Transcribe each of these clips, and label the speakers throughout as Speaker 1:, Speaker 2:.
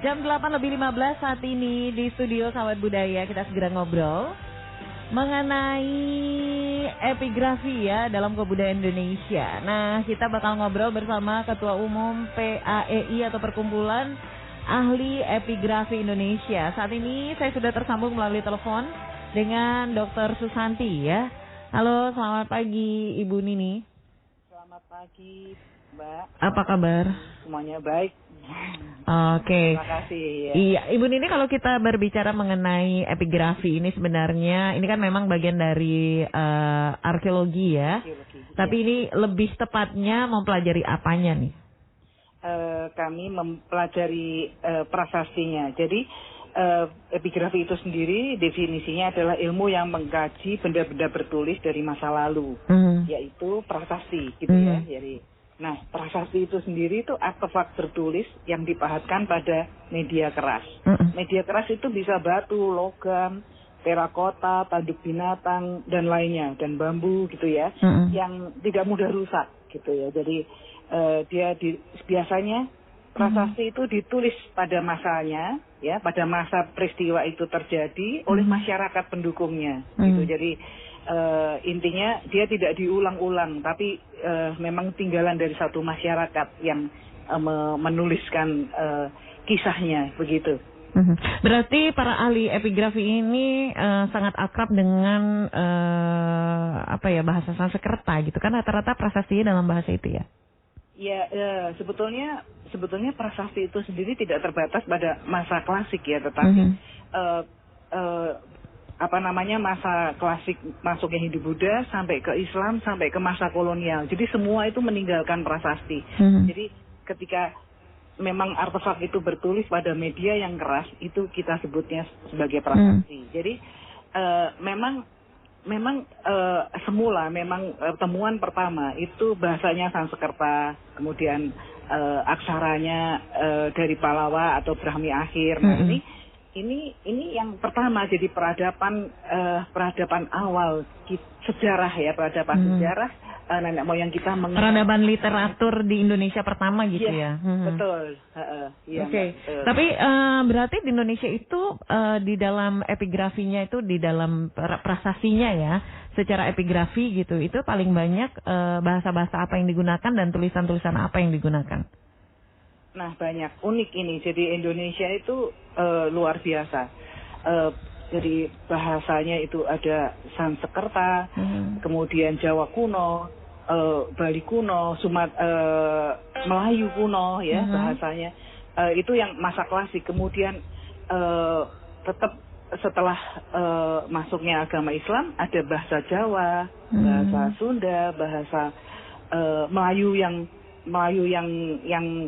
Speaker 1: Jam 8:15 saat ini di studio Sahabat Budaya. Kita segera ngobrol mengenai epigrafi ya dalam kebudayaan Indonesia. Nah, kita bakal ngobrol bersama Ketua Umum PAEI atau Perkumpulan Ahli Epigrafi Indonesia. Saat ini saya sudah tersambung melalui telepon dengan Dr. Susanti ya. Halo, selamat pagi Ibu Nini.
Speaker 2: Selamat pagi Mbak.
Speaker 1: Apa kabar?
Speaker 2: Semuanya baik.
Speaker 1: Oke.
Speaker 2: Terima kasih ya.
Speaker 1: Iya, Ibu Nini, kalau kita berbicara mengenai epigrafi ini sebenarnya ini kan memang bagian dari arkeologi ya.
Speaker 2: Arkeologi,
Speaker 1: Tapi
Speaker 2: ya.
Speaker 1: ini lebih tepatnya mempelajari apanya nih?
Speaker 2: Kami mempelajari prasastinya. Jadi epigrafi itu sendiri definisinya adalah ilmu yang mengkaji benda-benda bertulis dari masa lalu, yaitu prasasti gitu ya. Jadi, nah, prasasti itu sendiri itu artefak bertulis yang dipahatkan pada media keras. Media keras itu bisa batu, logam, terakota, tanduk binatang dan lainnya, dan bambu gitu ya, yang tidak mudah rusak gitu ya. Jadi biasanya prasasti itu ditulis pada masanya, ya, pada masa peristiwa itu terjadi oleh masyarakat pendukungnya, gitu. Jadi intinya dia tidak diulang-ulang, tapi memang tinggalan dari satu masyarakat yang menuliskan kisahnya, begitu.
Speaker 1: Berarti para ahli epigrafi ini sangat akrab dengan bahasa Sanskerta gitu kan, rata-rata prasastinya dalam bahasa itu ya?
Speaker 2: Ya, sebetulnya prasasti itu sendiri tidak terbatas pada masa klasik ya, tetapi masa klasik masuknya Hindu-Buddha sampai ke Islam sampai ke masa kolonial. Jadi semua itu meninggalkan prasasti. Jadi ketika memang artefak itu bertulis pada media yang keras, itu kita sebutnya sebagai prasasti. Jadi memang semula temuan pertama itu bahasanya Sanskerta, kemudian aksaranya dari Pallava atau Brahmi akhir. Nah, ini yang pertama, jadi peradaban awal sejarah ya, sejarah nenek moyang kita
Speaker 1: peradaban literatur di Indonesia pertama gitu ya.
Speaker 2: Betul.
Speaker 1: Oke. Tapi berarti di Indonesia itu di dalam epigrafinya itu, di dalam prasastinya ya, secara epigrafi gitu, itu paling banyak bahasa-bahasa apa yang digunakan dan tulisan-tulisan apa yang digunakan?
Speaker 2: Nah, banyak, unik ini. Jadi Indonesia itu luar biasa. Jadi bahasanya itu ada Sanskerta, kemudian Jawa kuno, Bali kuno, Melayu kuno ya bahasanya. Itu yang masa klasik. Kemudian tetap setelah masuknya agama Islam ada bahasa Jawa, bahasa Sunda, bahasa Melayu yang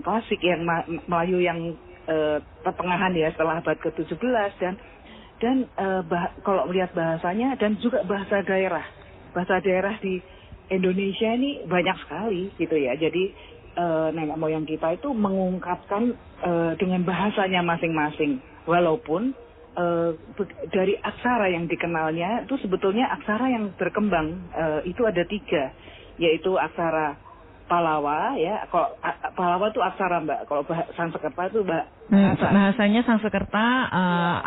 Speaker 2: klasik, yang Melayu yang pertengahan ya, setelah abad ke-17 dan kalau melihat bahasanya dan juga bahasa daerah di Indonesia ini banyak sekali gitu ya. Jadi nenek moyang kita itu mengungkapkan dengan bahasanya masing-masing, walaupun dari aksara yang dikenalnya itu sebetulnya aksara yang berkembang itu ada 3, yaitu aksara Pallava ya. Kalau Pallava itu aksara Mbak, kalau Sanskerta itu
Speaker 1: bahasanya Sanskerta,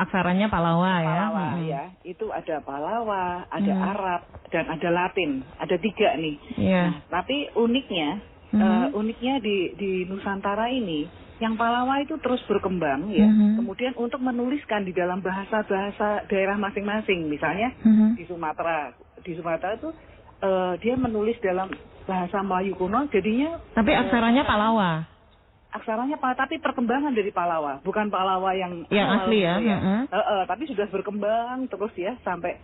Speaker 1: aksaranya Pallava ya.
Speaker 2: Ya. Itu ada Pallava, ada Arab dan ada Latin, ada 3 nih. Nah, tapi uniknya di Nusantara ini, yang Pallava itu terus berkembang ya. Kemudian untuk menuliskan di dalam bahasa-bahasa daerah masing-masing, misalnya di Sumatera itu dia menulis dalam bahasa Melayu kuno, jadinya. Tapi
Speaker 1: aksaranya Pallava.
Speaker 2: Tapi perkembangan dari Pallava, bukan Pallava yang
Speaker 1: asli ya.
Speaker 2: Tapi sudah berkembang terus ya sampai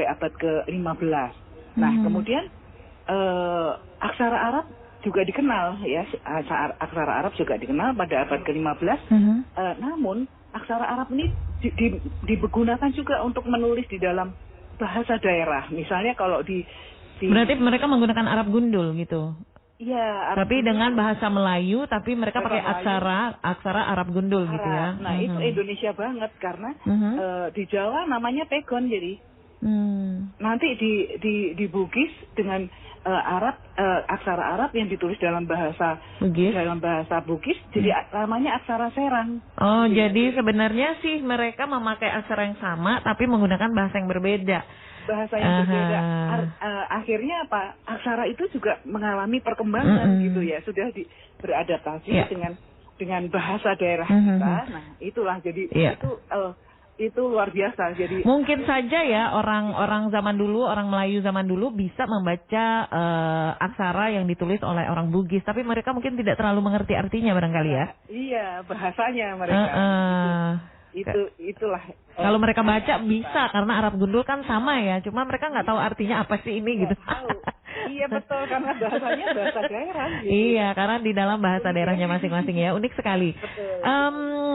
Speaker 2: abad ke-15. Nah, kemudian aksara Arab juga dikenal ya. Aksara Arab juga dikenal pada abad ke-15. Namun aksara Arab ini digunakan juga untuk menulis di dalam bahasa daerah. Misalnya kalau
Speaker 1: berarti mereka menggunakan Arab gundul gitu.
Speaker 2: Iya.
Speaker 1: Tapi dengan bahasa Melayu, tapi mereka pakai aksara Arab gundul gitu ya.
Speaker 2: Nah, itu Indonesia banget karena di Jawa namanya pegon, jadi Nanti di Bugis dengan Arab, aksara Arab yang ditulis dalam bahasa Bugis, jadi namanya aksara Serang.
Speaker 1: Oh, jadi sebenarnya sih mereka memakai aksara yang sama tapi menggunakan bahasa yang berbeda.
Speaker 2: Bahasa yang berbeda. Akhirnya apa? Aksara itu juga mengalami perkembangan gitu ya, sudah beradaptasi dengan bahasa daerah kita. Nah, itulah jadi itu luar biasa. Jadi
Speaker 1: mungkin saja ya orang zaman dulu, orang Melayu zaman dulu bisa membaca aksara yang ditulis oleh orang Bugis, tapi mereka mungkin tidak terlalu mengerti artinya barangkali ya.
Speaker 2: Iya, bahasanya mereka. Itulah.
Speaker 1: Kalau mereka baca bisa, karena Arab gundul kan sama ya, cuma mereka nggak tahu artinya apa sih ini gitu.
Speaker 2: Tahu. Iya betul, karena bahasanya bahasa daerah. Gitu.
Speaker 1: Iya, karena di dalam bahasa daerahnya masing-masing ya, unik sekali.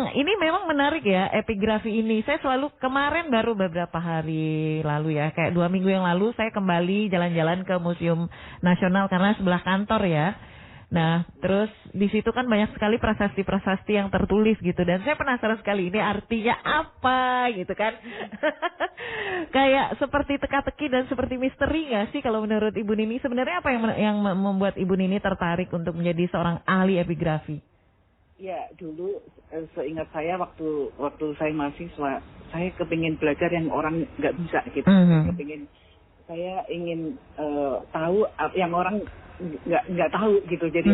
Speaker 1: Ini memang menarik ya, epigrafi ini. Saya selalu kemarin baru beberapa hari lalu ya, kayak 2 minggu yang lalu saya kembali jalan-jalan ke Museum Nasional karena sebelah kantor ya. Nah, terus di situ kan banyak sekali prasasti-prasasti yang tertulis gitu, dan saya penasaran sekali ini artinya apa gitu kan. Kayak seperti teka-teki dan seperti misteri nggak sih kalau menurut Ibu Nini? Sebenarnya apa yang membuat Ibu Nini tertarik untuk menjadi seorang ahli epigrafi?
Speaker 2: Ya, dulu seingat saya waktu saya mahasiswa, saya kepingin belajar yang orang nggak bisa gitu. Saya ingin tahu yang orang nggak tahu gitu. Jadi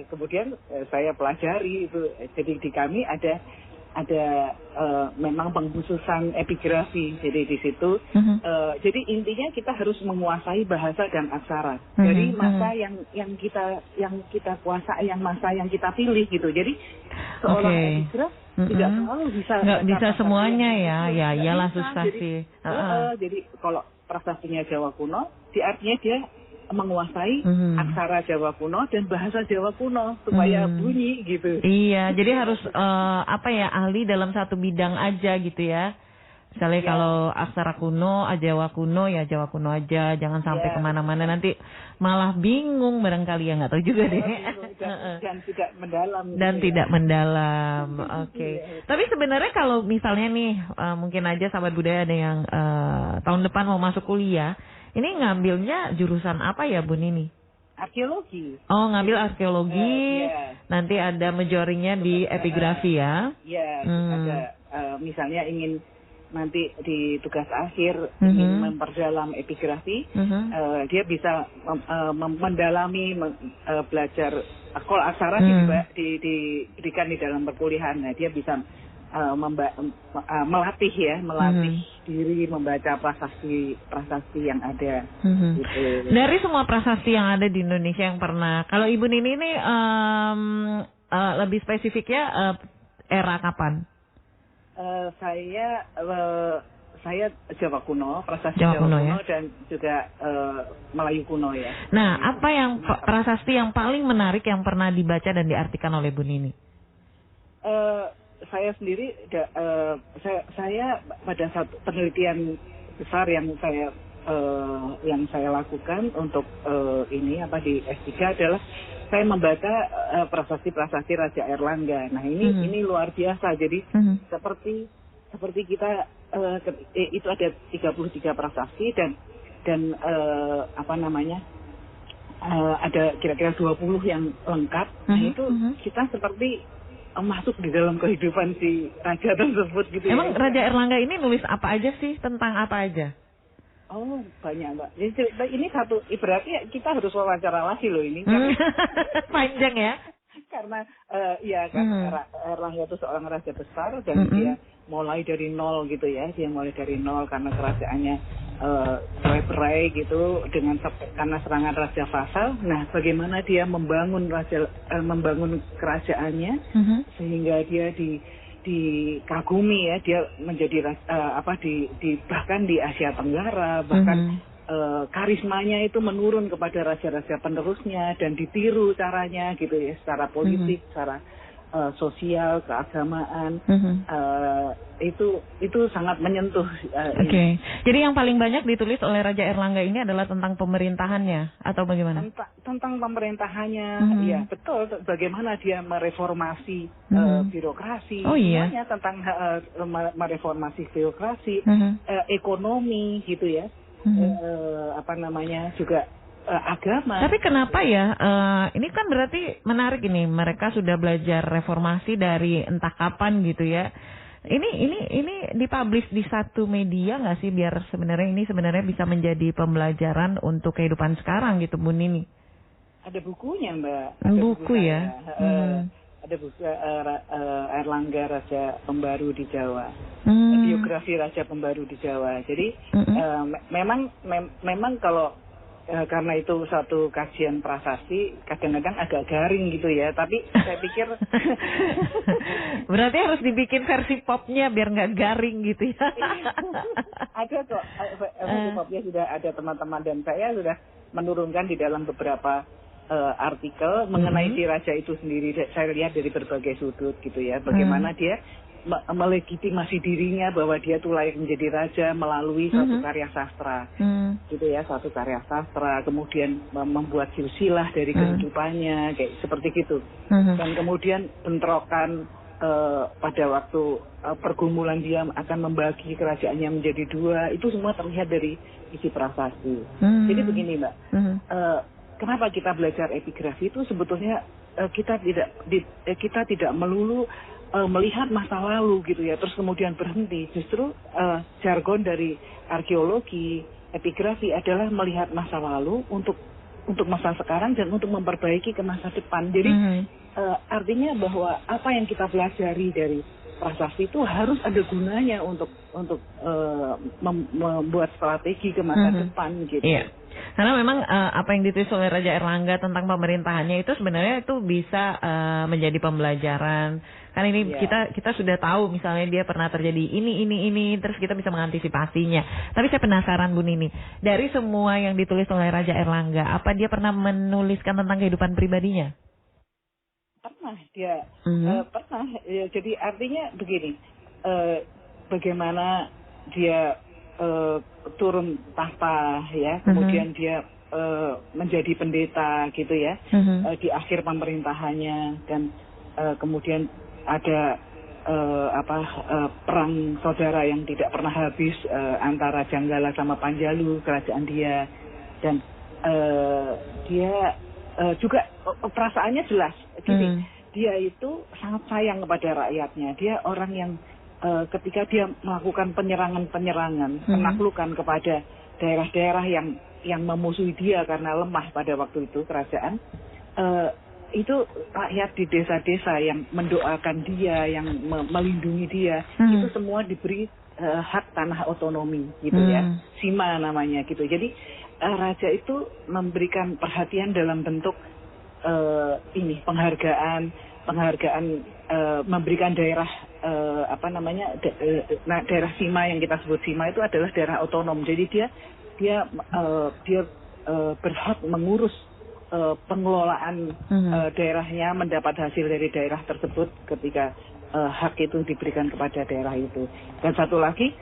Speaker 2: kemudian saya pelajari itu. Jadi di kami ada memang pengkhususan epigrafi. Jadi di situ jadi intinya kita harus menguasai bahasa dan aksara dari masa yang kita kuasai, masa yang kita pilih gitu. Jadi seorang epigraf tidak selalu bisa
Speaker 1: semuanya ya. Iyalah susah sih.
Speaker 2: Jadi kalau prasastinya Jawa kuno, artinya dia menguasai aksara Jawa kuno dan bahasa Jawa kuno supaya bunyi gitu. Iya,
Speaker 1: jadi harus ahli dalam satu bidang aja gitu ya. Misalnya kalau aksara kuno, Jawa kuno ya Jawa kuno aja, jangan sampai kemana-mana nanti malah bingung barangkali ya, nggak tahu juga deh.
Speaker 2: Dan tidak mendalam.
Speaker 1: Tidak mendalam, oke. Tapi sebenarnya kalau misalnya nih, mungkin aja sahabat budaya ada yang tahun depan mau masuk kuliah, ini ngambilnya jurusan apa ya Bu Nini?
Speaker 2: Arkeologi.
Speaker 1: Oh, ngambil arkeologi. Nanti ada majorinya di epigrafi ya?
Speaker 2: Iya, ada. Misalnya ingin nanti di tugas akhir ingin memperdalam epigrafi, dia bisa mendalami belajar kalau aksara diberikan di dalam perkuliahan. Nah, dia bisa melatih diri membaca prasasti yang ada. Gitu.
Speaker 1: Dari semua prasasti yang ada di Indonesia yang pernah, kalau Ibu Nini ini lebih spesifiknya era kapan?
Speaker 2: Saya Jawa kuno, prasasti Jawa kuno ya? Dan juga Melayu kuno ya.
Speaker 1: Nah, apa yang prasasti yang paling menarik yang pernah dibaca dan diartikan oleh Bu Nini?
Speaker 2: Saya sendiri, saya pada satu penelitian besar yang saya lakukan untuk di S3 adalah saya membaca prasasti-prasasti Raja Airlangga. Nah ini luar biasa. Jadi seperti kita itu ada 33 prasasti dan ada kira-kira 20 yang lengkap. Nah itu kita seperti masuk di dalam kehidupan si raja tersebut gitu.
Speaker 1: Emang Raja Airlangga ini nulis apa aja sih, tentang apa aja?
Speaker 2: Oh, banyak Mbak. Jadi ini satu, ibaratnya kita harus wawancara lagi loh ini.
Speaker 1: Panjang ya?
Speaker 2: Karena Airlangga itu seorang raja besar dan dia mulai dari nol gitu ya. Dia mulai dari nol karena kerajaannya cerai-berai gitu karena serangan Raja Fasal. Nah, bagaimana dia membangun kerajaannya sehingga dia dikagumi ya, dia menjadi bahkan di Asia Tenggara, bahkan karismanya itu menurun kepada raja-raja penerusnya dan ditiru caranya gitu ya, secara politik, secara sosial, keagamaan, itu sangat menyentuh.
Speaker 1: Oke. Jadi yang paling banyak ditulis oleh Raja Erlangga ini adalah tentang pemerintahannya atau bagaimana?
Speaker 2: Tentang pemerintahannya, ya betul. Bagaimana dia mereformasi birokrasi, semuanya tentang mereformasi birokrasi, ekonomi, gitu ya. Juga agama.
Speaker 1: Tapi kenapa ya? Ini kan berarti menarik ini. Mereka sudah belajar reformasi dari entah kapan gitu ya. Ini dipublish di satu media nggak sih, biar sebenarnya bisa menjadi pembelajaran untuk kehidupan sekarang gitu, Bu Nini?
Speaker 2: Ada bukunya, Mbak.
Speaker 1: Buku ya.
Speaker 2: Ada buku Erlangga Raja Pembaru di Jawa. Biografi Raja Pembaru di Jawa. Jadi memang kalau karena itu satu kajian prasasti, kadang-kadang agak garing gitu ya. Tapi saya pikir
Speaker 1: berarti harus dibikin versi popnya biar nggak garing gitu ya.
Speaker 2: Ada kok versi popnya, sudah ada teman-teman dan saya sudah menurunkan di dalam beberapa artikel mengenai si raja itu sendiri. Saya lihat dari berbagai sudut gitu ya. Bagaimana dia melegitimasi dirinya bahwa dia tuh layak menjadi raja melalui satu karya sastra, gitu ya, satu karya sastra, kemudian membuat silsilah dari kehidupannya, kayak seperti gitu. Dan kemudian bentrokan pada waktu pergumulan dia akan membagi kerajaannya menjadi dua, itu semua terlihat dari isi prasasti. Jadi begini, Mbak, kenapa kita belajar epigrafi itu sebetulnya kita tidak melulu melihat masa lalu gitu ya, terus kemudian berhenti. Justru jargon dari arkeologi, epigrafi adalah melihat masa lalu untuk masa sekarang dan untuk memperbaiki ke masa depan. Jadi artinya bahwa apa yang kita pelajari dari prasasti itu harus ada gunanya untuk membuat strategi ke masa depan gitu.
Speaker 1: Iya. Karena memang apa yang ditulis oleh Raja Erlangga tentang pemerintahannya itu sebenarnya itu bisa menjadi pembelajaran. Kan ini kita sudah tahu misalnya dia pernah terjadi ini, terus kita bisa mengantisipasinya. Tapi saya penasaran, Bu Nini, dari semua yang ditulis oleh Raja Erlangga, apa dia pernah menuliskan tentang kehidupan pribadinya?
Speaker 2: Pernah dia, pernah. Ya, jadi artinya begini, bagaimana dia turun tahta ya, kemudian dia menjadi pendeta gitu ya, di akhir pemerintahannya, dan kemudian ada perang saudara yang tidak pernah habis antara Janggala sama Panjalu, kerajaan dia, dan dia juga perasaannya jelas gini, dia itu sangat sayang kepada rakyatnya. Dia orang yang ketika dia melakukan penyerangan, penaklukan kepada daerah-daerah yang memusuhi dia karena lemah pada waktu itu kerajaan, itu rakyat di desa-desa yang mendoakan dia, yang melindungi dia, itu semua diberi hak tanah otonomi gitu ya, Sima namanya gitu. Jadi raja itu memberikan perhatian dalam bentuk penghargaan, memberikan daerah daerah Sima yang kita sebut Sima itu adalah daerah otonom. Jadi dia berhak mengurus pengelolaan daerahnya, mendapat hasil dari daerah tersebut ketika hak itu diberikan kepada daerah itu. Dan satu lagi,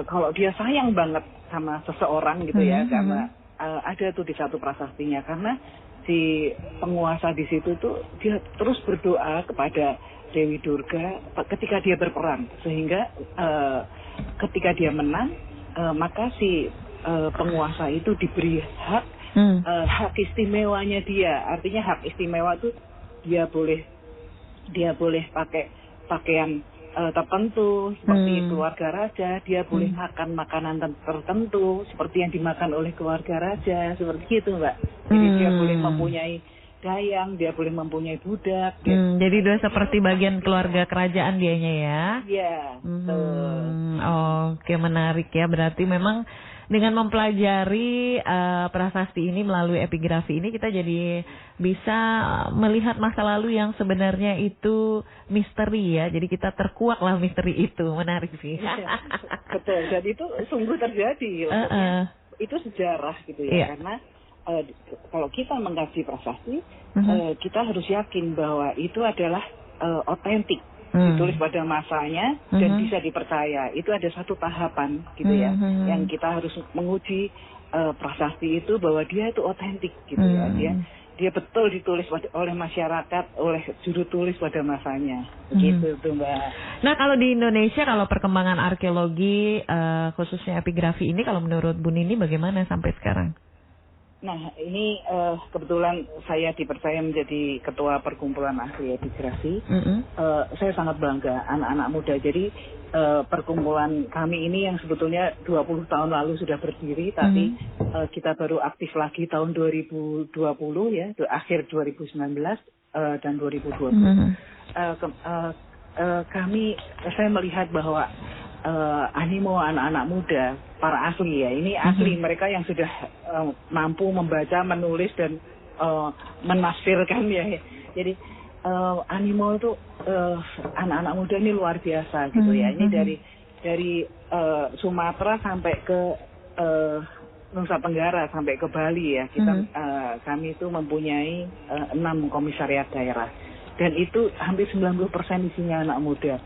Speaker 2: kalau dia sayang banget sama seseorang gitu ya, karena ada tuh di satu prasastinya, karena si penguasa di situ tuh dia terus berdoa kepada Dewi Durga ketika dia berperang, sehingga ketika dia menang, maka si penguasa itu diberi hak istimewanya dia. Artinya hak istimewa itu dia boleh pakai pakaian tertentu seperti keluarga raja, dia boleh makan makanan tertentu seperti yang dimakan oleh keluarga raja, seperti itu, Mbak. Jadi dia boleh mempunyai dayang, dia boleh mempunyai budak.
Speaker 1: Jadi dia seperti bagian keluarga kerajaan dianya ya.
Speaker 2: Iya.
Speaker 1: Oke, menarik ya. Berarti memang dengan mempelajari prasasti ini melalui epigrafi ini, kita jadi bisa melihat masa lalu yang sebenarnya itu misteri ya. Jadi kita terkuak lah misteri itu. Menarik sih.
Speaker 2: Betul. Dan itu sungguh terjadi. Itu sejarah gitu ya. Karena kalau kita mengkaji prasasti, kita harus yakin bahwa itu adalah otentik, ditulis pada masanya dan bisa dipercaya. Itu ada satu tahapan gitu ya, yang kita harus menguji prasasti itu bahwa dia itu otentik gitu ya. Dia betul ditulis oleh masyarakat, oleh juru tulis pada masanya. Begitu tuh Mbak.
Speaker 1: Nah kalau di Indonesia, kalau perkembangan arkeologi khususnya epigrafi ini, kalau menurut Bu Nini bagaimana sampai sekarang?
Speaker 2: Nah ini kebetulan saya dipercaya menjadi ketua perkumpulan ahli epigrafi. Saya sangat bangga anak-anak muda. Jadi perkumpulan kami ini yang sebetulnya 20 tahun lalu sudah berdiri, tapi kita baru aktif lagi tahun 2020 ya, akhir 2019 dan 2020. Saya melihat bahwa animo anak-anak muda, para ahli ya, ini ahli mereka yang sudah mampu membaca, menulis dan menafsirkan ya. Jadi animo itu anak-anak muda ini luar biasa gitu ya. Ini dari Sumatera sampai ke Nusa Tenggara sampai ke Bali ya. Kami itu mempunyai 6 komisariat daerah dan itu hampir 90% isinya anak muda.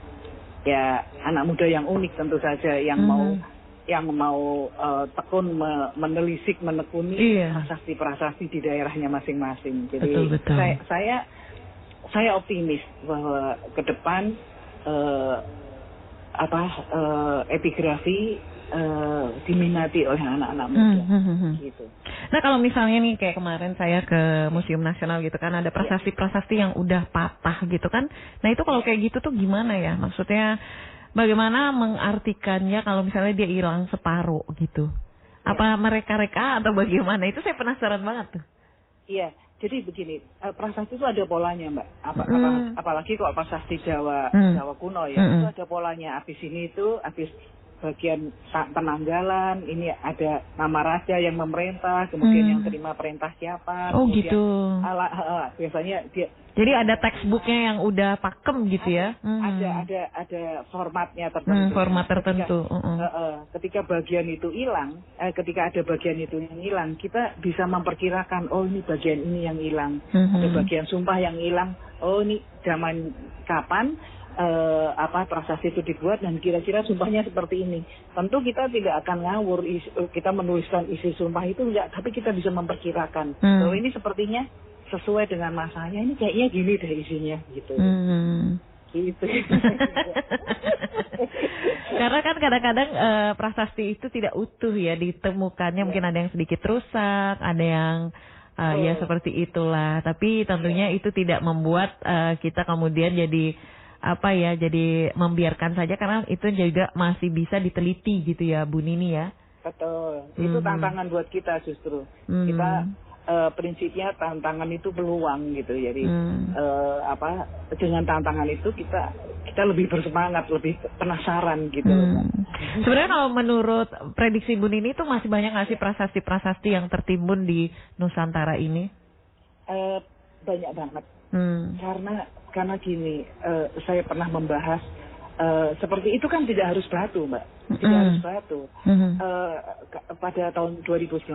Speaker 2: Ya anak muda yang unik tentu saja, yang mau tekun menelisik, menekuni prasasti-prasasti di daerahnya masing-masing. Jadi betul. Saya optimis bahwa ke depan epigrafi diminati oleh anak-anak muda. Gitu.
Speaker 1: Nah kalau misalnya nih kayak kemarin saya ke Museum Nasional gitu kan, ada prasasti-prasasti yang udah patah gitu kan. Nah itu kalau kayak gitu tuh gimana ya? Maksudnya bagaimana mengartikannya kalau misalnya dia hilang separuh gitu? Apa mereka reka atau bagaimana? Itu saya penasaran banget tuh.
Speaker 2: Iya, jadi begini, prasasti itu ada polanya Mbak. Apalagi kalau prasasti Jawa kuno ya, itu ada polanya. Habis ini itu, habis bagian penanggalan, ini ada nama raja yang memerintah, kemudian yang terima perintah siapa.
Speaker 1: Oh gitu.
Speaker 2: Biasanya dia.
Speaker 1: Jadi ada textbooknya yang udah pakem gitu ya?
Speaker 2: Ada formatnya tertentu.
Speaker 1: Format tertentu.
Speaker 2: Ketika bagian itu hilang, ketika ada bagian itu yang hilang, kita bisa memperkirakan, oh ini bagian ini yang hilang. Ada bagian sumpah yang hilang, oh ini zaman kapan prasasti itu dibuat dan kira-kira sumpahnya seperti ini. Tentu kita tidak akan ngawur kita menuliskan isi sumpah itu enggak, tapi kita bisa memperkirakan. Kalau ini sepertinya sesuai dengan masanya, ini kayaknya gini deh isinya gitu. Gitu.
Speaker 1: Karena kan kadang-kadang prasasti itu tidak utuh ya ditemukannya, mungkin ada yang sedikit rusak, ada yang ya seperti itulah. Tapi tentunya itu tidak membuat kita kemudian jadi jadi membiarkan saja, karena itu juga masih bisa diteliti gitu ya Bu Nini ya.
Speaker 2: Betul. Itu tantangan buat kita justru. Kita prinsipnya tantangan itu peluang gitu. Jadi dengan tantangan itu kita lebih bersemangat, lebih penasaran gitu.
Speaker 1: Sebenarnya kalau menurut prediksi Bu Nini itu masih banyak nggak sih prasasti-prasasti yang tertimbun di Nusantara ini?
Speaker 2: Banyak banget. Karena gini, saya pernah membahas seperti itu kan tidak harus batu Mbak, tidak harus batu. Pada tahun 2019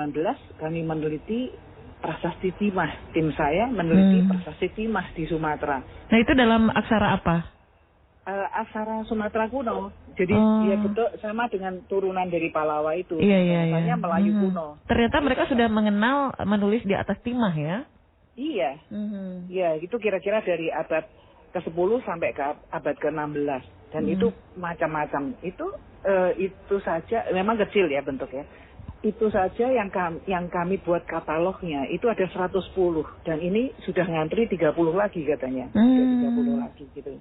Speaker 2: kami meneliti prasasti Timah, tim saya meneliti prasasti Timah di Sumatera.
Speaker 1: Nah itu dalam aksara apa?
Speaker 2: Aksara Sumatera kuno, jadi ya betul sama dengan turunan dari Palawa itu.
Speaker 1: Iya.
Speaker 2: Melayu kuno.
Speaker 1: Ternyata mereka sudah mengenal menulis di atas timah ya?
Speaker 2: Iya, ya itu kira-kira dari abad ke-10 sampai ke abad ke-16 dan itu macam-macam. Itu saja, memang kecil ya bentuknya. Itu saja yang kami buat katalognya itu ada 110 dan ini sudah ngantri 30 lagi katanya. 30 lagi gitu.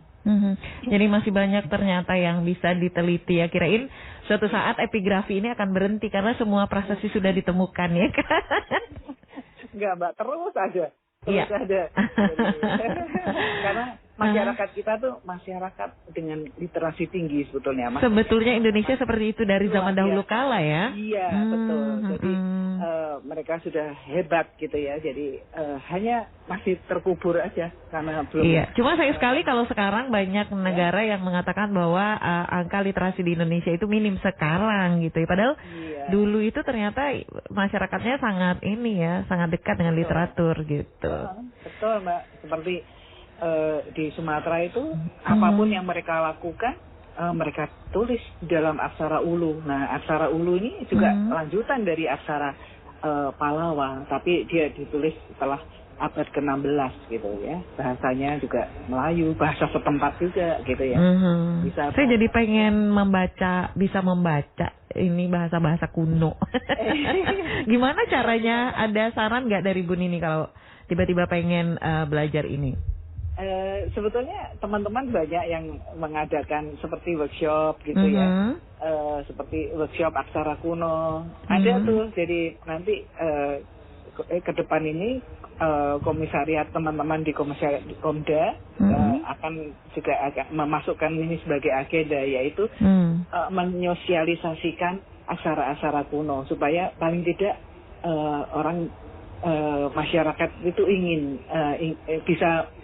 Speaker 1: Jadi masih banyak ternyata yang bisa diteliti ya. Kirain suatu saat epigrafi ini akan berhenti karena semua prasasti sudah ditemukan ya kan.
Speaker 2: Enggak Mbak, terus ada. Karena masyarakat kita tuh masyarakat dengan literasi tinggi sebetulnya.
Speaker 1: Sebetulnya Indonesia seperti itu dari zaman dahulu kala ya.
Speaker 2: Iya betul. Jadi mereka sudah hebat gitu ya. Jadi hanya masih terkubur aja karena belum.
Speaker 1: Iya. Cuma sayang sekali kalau sekarang banyak negara yang mengatakan bahwa angka literasi di Indonesia itu minim sekarang gitu ya. Padahal dulu itu ternyata masyarakatnya sangat dekat dengan literatur gitu.
Speaker 2: Betul Mbak. Seperti di Sumatera itu apapun yang mereka lakukan mereka tulis dalam aksara ulu. Nah, aksara ulu ini juga lanjutan dari aksara Pallawa, tapi dia ditulis setelah abad ke-16 gitu ya. Bahasanya juga Melayu, bahasa setempat juga gitu ya.
Speaker 1: Saya jadi pengen bisa membaca ini bahasa-bahasa kuno. Gimana caranya? Ada saran nggak dari Bu Nini kalau tiba-tiba pengen belajar ini?
Speaker 2: Sebetulnya teman-teman banyak yang mengadakan seperti workshop gitu ya. Seperti workshop aksara kuno. Ada tuh, jadi nanti ke depan ini komisariat teman-teman di komisariat Komda akan juga memasukkan ini sebagai agenda, yaitu menyosialisasikan aksara-aksara kuno supaya paling tidak orang masyarakat itu ingin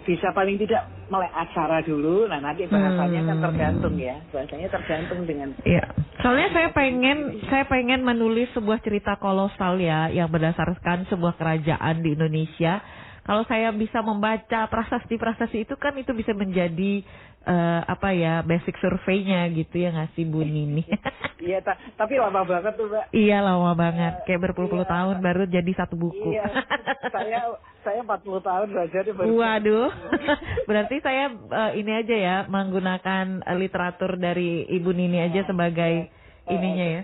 Speaker 2: bisa paling tidak melek aksara dulu. Nah, nanti bahasanya kan tergantung ya, bahasanya tergantung dengan. Iya.
Speaker 1: Soalnya saya pengen menulis sebuah cerita kolosal ya, yang berdasarkan sebuah kerajaan di Indonesia. Kalau saya bisa membaca prasasti-prasasti itu kan itu bisa menjadi basic survey-nya gitu ya, nggak sih Bu Nini?
Speaker 2: Iya, tapi lama banget tuh, Mbak.
Speaker 1: Iya, lama banget. Kayak berpuluh-puluh tahun baru jadi satu buku.
Speaker 2: Iya, saya 40 tahun belajar baru.
Speaker 1: Waduh, berarti saya ini aja ya, menggunakan literatur dari Ibu Nini aja sebagai ininya ya.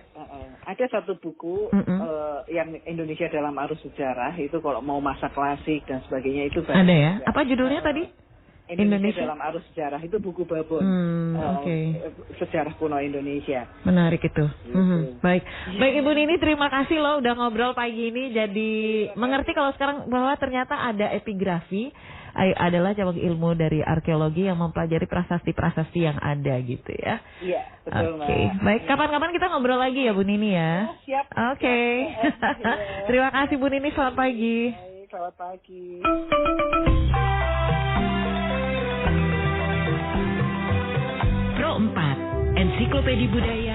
Speaker 2: Ada satu buku yang Indonesia dalam Arus Sejarah, itu kalau mau masa klasik dan sebagainya itu banyak.
Speaker 1: Ada ya? Apa judulnya tadi?
Speaker 2: Indonesia dalam Arus Sejarah, itu buku Babon. Sejarah kuno Indonesia.
Speaker 1: Menarik itu. Baik Ibu Nini, terima kasih loh udah ngobrol pagi ini. Jadi mengerti kalau sekarang bahwa ternyata ada epigrafi adalah cabang ilmu dari arkeologi yang mempelajari prasasti-prasasti yang ada gitu ya.
Speaker 2: Iya, betul.
Speaker 1: Oke. Baik, kapan-kapan kita ngobrol lagi ya Bu Nini ya.
Speaker 2: Siap.
Speaker 1: Oke. Terima kasih Bu Nini, selamat pagi.
Speaker 2: Baik, selamat pagi.
Speaker 3: Pro 4, Ensiklopedia Budaya